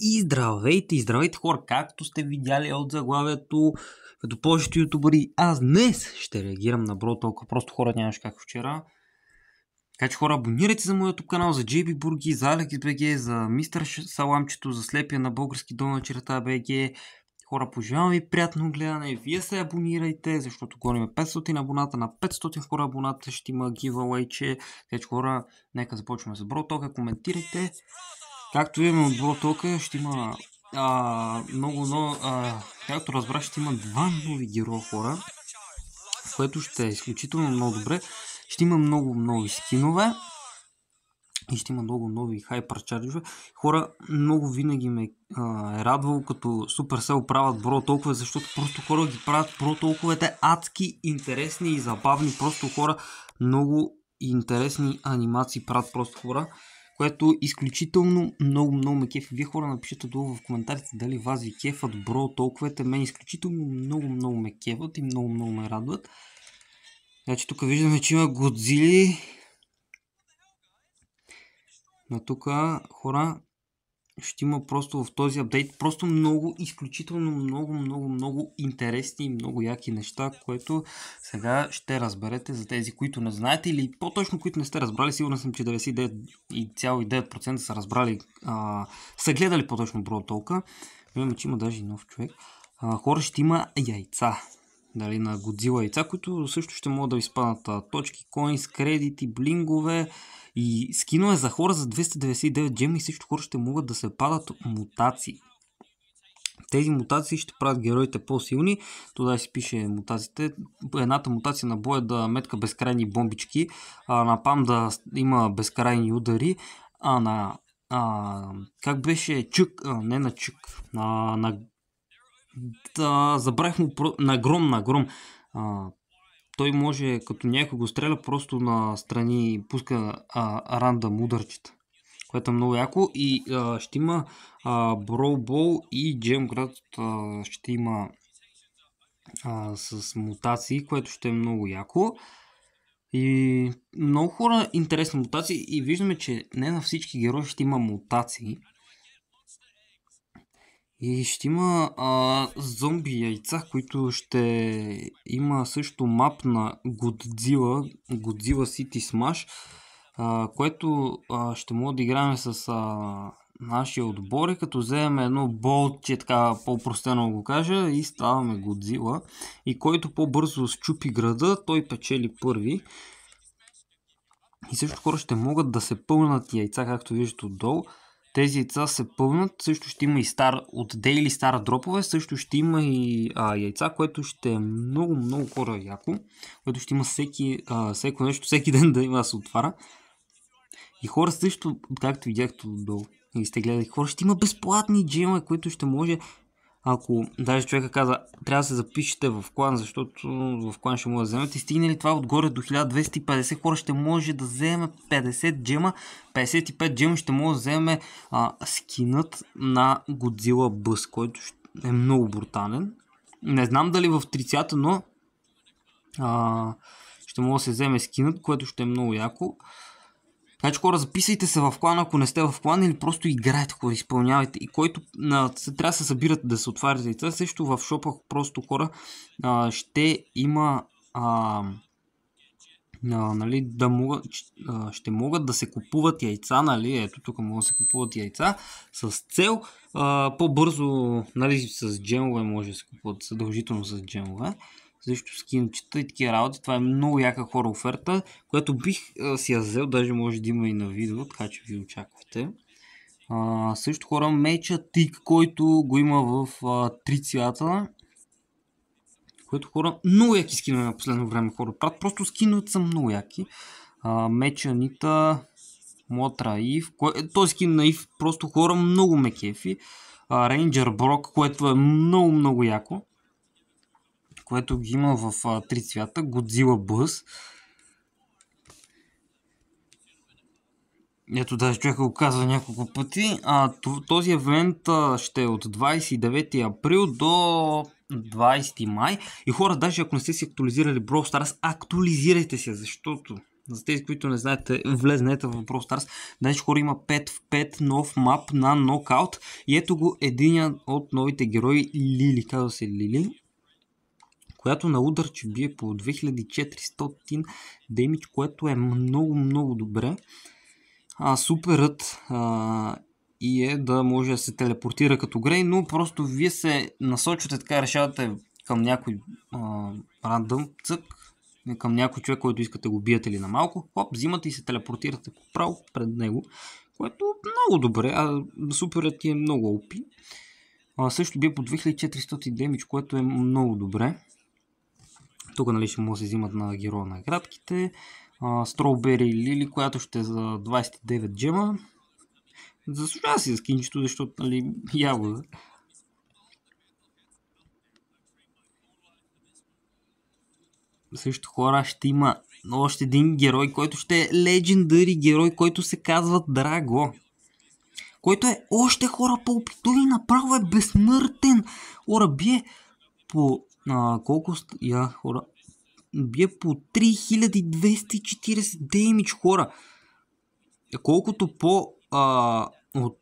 И здравейте, здравейте хора, както сте видяли от заглавието, като повечето ютубъри, аз днес ще реагирам на Бро Толка, просто хора нямаше как вчера. Така че хора, абонирайте за моят YouTube канал, за JB Бурги, за AlexBG, за Мистер Саламчето, за Слепия на български дом на черта BG. Хора, пожелавам ви приятно гледане, вие се абонирайте, защото гоним 500 абоната, на 500 хора абоната ще има giveaway-че. Така че хора, нека започваме с Бро Толка, коментирайте. Както имаме от Бро Толка, ще има както разбрах, ще има два нови героя хора, което ще е изключително много добре. Ще има много нови скинове и ще има много нови хайперчарджове. Хора, много винаги ме е радвало като Supercell правят Бро Толкове, защото просто хора ги правят Бро Толковете адски интересни и забавни. Просто хора, много интересни анимации правят просто хора, което изключително много ме кефи. Вие хора напишете долу в коментарите дали вас ви кефат Бро Толковете. Мен изключително много ме кефат и много ме радват. Значи тук виждаме, че има Годзили. Но тук хора ще има просто в този апдейт просто много, изключително много интересни и много яки неща, което сега ще разберете за тези, които не знаете или по-точно, които не сте разбрали. Сигурно съм, че 99,9% са разбрали, са гледали по-точно Бро Толка. Виждаме, че има даже и нов човек. Хора, ще има яйца. Дали, на Годзила яйца, които също ще могат да ви спаднат точки, коинс, кредити, блингове и скинове за хора за 299 джема и също хора ще могат да се падат мутации. Тези мутации ще правят героите по-силни. Туда си пише мутациите. Едната мутация на боя да метка безкрайни бомбички, на Пам да има безкрайни удари, как беше Чук, не на Чук, забравих му на Гром. Той може, като някой го стреля, просто на страни пуска рандъм ударчета, което е много яко. И ще има Brawl Ball и Джемград ще има с мутации, което ще е много яко. И много хора интересни мутации и виждаме, че не на всички герои ще има мутации. И ще има зомби яйца, които ще има също мап на Godzilla City Smash, което ще мога да играем с нашия отбор, като вземем едно болтче, така по-простено го кажа, и ставаме Godzilla. И който по-бързо счупи града, той печели първи. И също хора ще могат да се пълнат яйца, както виждате отдолу. Тези яйца се пълнат, също ще има и от Daily Star дропове, също ще има и яйца, което ще е много хора яко, което ще има всеко нещо, всеки ден да има да се отваря. И хора също, както видяхте отдолу и сте гледали, хора ще има безплатни джемове, които ще може, ако даже човека каза, трябва да се запишете в клан, защото в клан ще може да вземете. И стигне ли това отгоре до 1250 хора, ще може да вземе 50 джема, 55 джема ще може да вземе скинът на Godzilla Buzz, който е много брутален. Не знам дали в 30-та, но ще може да се вземе скинът, което ще е много яко. Така че хора, записайте се в клан, ако не сте в клан, или просто играете, хора, изпълнявайте. И който трябва да се събират да се отварят яйца, също в шопа просто хора ще има нали, ще могат да се купуват яйца, нали, ето тук могат да се купуват яйца с цел по-бързо, нали, с джемове може да се купуват задължително с джемове. Също скинчета и такива работи. Това е много яка хора оферта, която бих си я взел, даже може да има и на видео, така че ви очаквате. Също хора, меча Тик, който го има в 3 цвята, което хора, много яки скинове на последно време хора правят, просто скиновете са много яки. Меча Нита, Мотра Ив, този скин на Ив просто хора много ме кефи. Рейнджер Брок, което е много яко, което ги има в 3 цвята. Godzilla Buzz. Ето даже човека го казва няколко пъти. Този евент ще е от 29 април до 20 май. И хора, даже ако не сте си актуализирали Brawl Stars, актуализирайте се, защото За тези, които не знаете, влезнете в Brawl Stars. Значи хора има 5 в 5 нов мап на нокаут. И ето го един от новите герои, Лили, казва се Лили, която на ударче бие по 2400 демидж, което е много добре. Суперът и е да може да се телепортира като Грей, но просто вие се насочвате, така решавате към някой рандъм цък, към някой човек, който искате го биете ли на малко, хоп, взимате и се телепортирате право пред него, което е много добре, суперът ти е много OP. Също бие по 2400 демидж, което е много добре. Тук нали ще може да се взимат на героя на градките. Strawberry Лили, която ще е за 29 джема. Заслужава си за скинчето, защото нали ябода. Също хора ще има още един герой, който ще е легендари герой, който се казва Драго. Който е още хора по-опитови, направо е безсмъртен. Хора бие по колко хора? Бие по 3240 деймидж, хора. Колкото от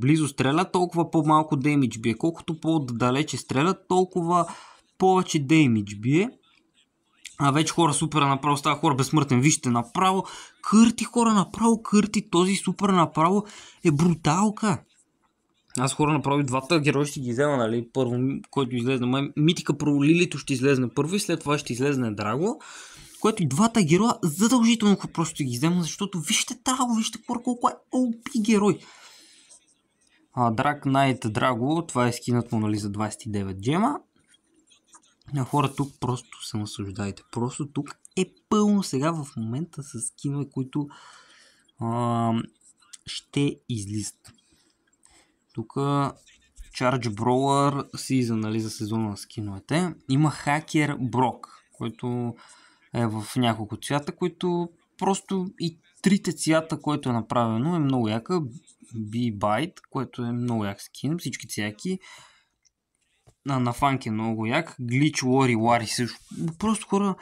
близо стреля, толкова по-малко деймидж бие. Колкото по-далече стреля, толкова повече деймидж бие. Вече хора супер направо става хора безсмъртен. Вижте направо Кърти, хора направо Кърти. Този супер направо е бруталка. Аз хора направо и двата герои ще ги взема, нали? Първо, който излезне Митика про Лилито ще излезне първо и след това ще излезне Драго. Което и двата героя задължително просто ги взема, защото вижте Драго, вижте хора колко е OP герой. Драк Найт Драго, това е скинът му, нали, за 29 джема. Хора, тук просто се наслаждайте. Просто тук е пълно сега в момента с скинове, които ще излизат. Тук Charge Brawler Season, нали, за сезона на скиновете. Има Hacker Брок, който е в няколко цвята, които просто и трите цвята, което е направено, е много яка. B-Byte, което е много як скин, всички цяки. На Фанк е много як. Glitch Wari също. Просто хора,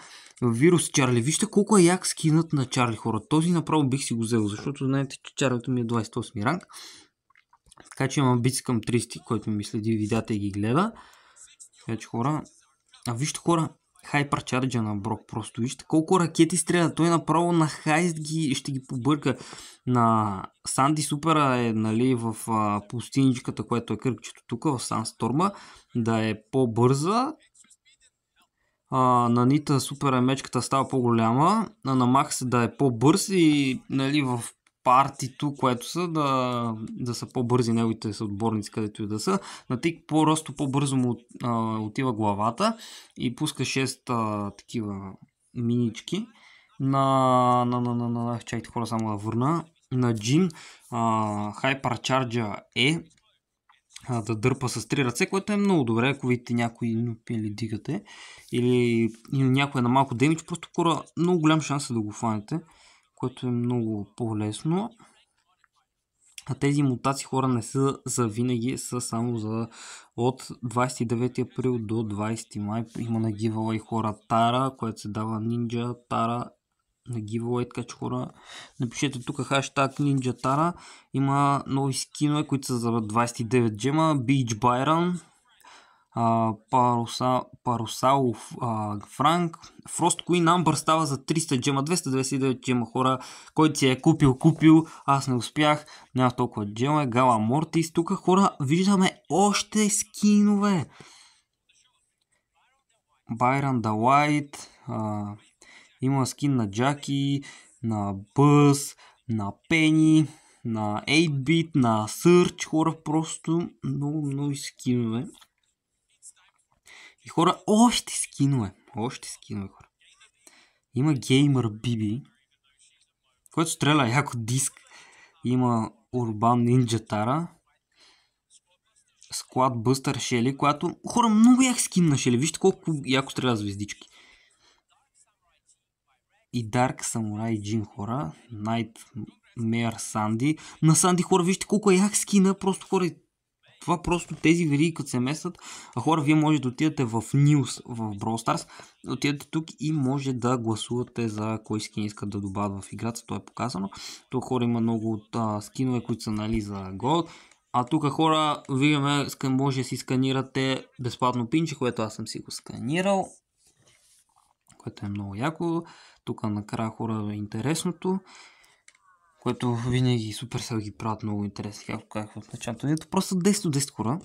Вирус Чарли. Вижте колко е як скинът на Чарли, хора. Този направо бих си го взел, защото знаете, че Чарлито ми е 28 ранг. Така че имам бици към 30, който ми следи видеята и ги гледа. Така че хора... вижте хора, Hypercharge на Брок, просто вижте колко ракети стреля. Той направо на хайст ще ги побърка. На Санди Супера е, нали, в пустиничката, което е кръгчето тук, в Сансторма, да е по-бърза. На Нита Супера мечката става по-голяма. На Макс да е по-бърз и, нали, в партито, което са да са по-бързи неговите съотборници, където и да са. На Тик по-бързо му отива главата и пуска 6 такива минички. Чайте хора, само да върна. На Джин Hypercharge е да дърпа с 3 ръце, което е много добре, ако видите някой или дигате или някой на малко демидж, просто хора много голям шанс да го фанете, което е много по-лесно. Тези мутации, хора, не са за винаги, са само за от 29 април до 20 май. Има на giveaway, хора, Тара, което се дава Ninja Тара на giveaway, така че хора, напишете тук хаштаг Ninja Tara. Има нови скинове, които са за 29 джема. Beach Byron, Парусал Франк, Frost Queen Amber става за 300 джема, 229 джема, хора, който си е купил, аз не успях, няма толкова джема. Гала Мортис, тук хора виждаме още скинове. Byron the White, има скин на Джаки, на Бъз, на Пени, на 8-bit, на Search, хора, просто много скинове. И хора, още скинове, хора. Има Gamer BB, който стреля яко диск. Има Urban Ninja Tara, Squad Buster Shelly, която, хора, много як скин на Shelly. Вижте колко яко стреля звездички. И Dark Samurai Jin, хора. Nightmare Sandy. На Санди, хора, вижте колко е як скина. Просто, хора, това просто тези вериги като се местят, хора, вие може да отидете в News в Brawl Stars, отидете тук и може да гласувате за кой скин искат да добавят в играта, то е показано. Тук хора има много от скинове, които са нали за Gold. А тук хора, виждаме, може да си сканирате безплатно пинче, което аз съм си го сканирал, което е много яко. Тук накрая хора е интересното, което винаги супер са ги правят много интересни, както казах в началото. Ето просто 10 от 10 хора.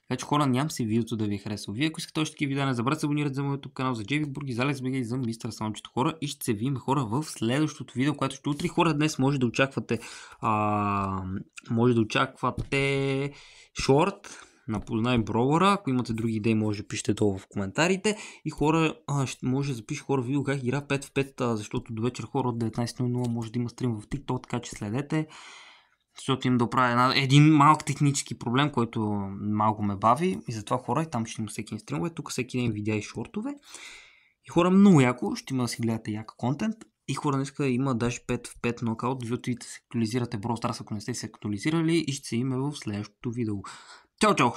Така че хора, нямам си видеото да ви е харесало. Вие, ако искате още такива видеа, не забравяйте да се абонирате за моят YouTube канал, за JB Burgi, за AlexBG и за Мистер Самчето хора. И ще се видим хора в следващото видео, което ще утре. Хора, днес може да очаквате шорт на Познай Бровъра. Ако имате други идеи, може да пишете долу в коментарите. И хора, може да запиша хора видео как игра 5 в 5, защото до вечер хора от 19:00 може да има стрим в TikTok, така че следете. Защото им да оправя един малък технически проблем, който малко ме бави. И затова хора, и там ще има всеки стримове. Тук всеки ден видеа и шортове. И хора, много яко, ще има да си гледате яко контент. И хора, днеска има даже 5 в 5 нокаут, защото видите се актуализирате Brawl Stars, ако не сте се актуализирали, и ще се има в следващото видео. Чао, чао!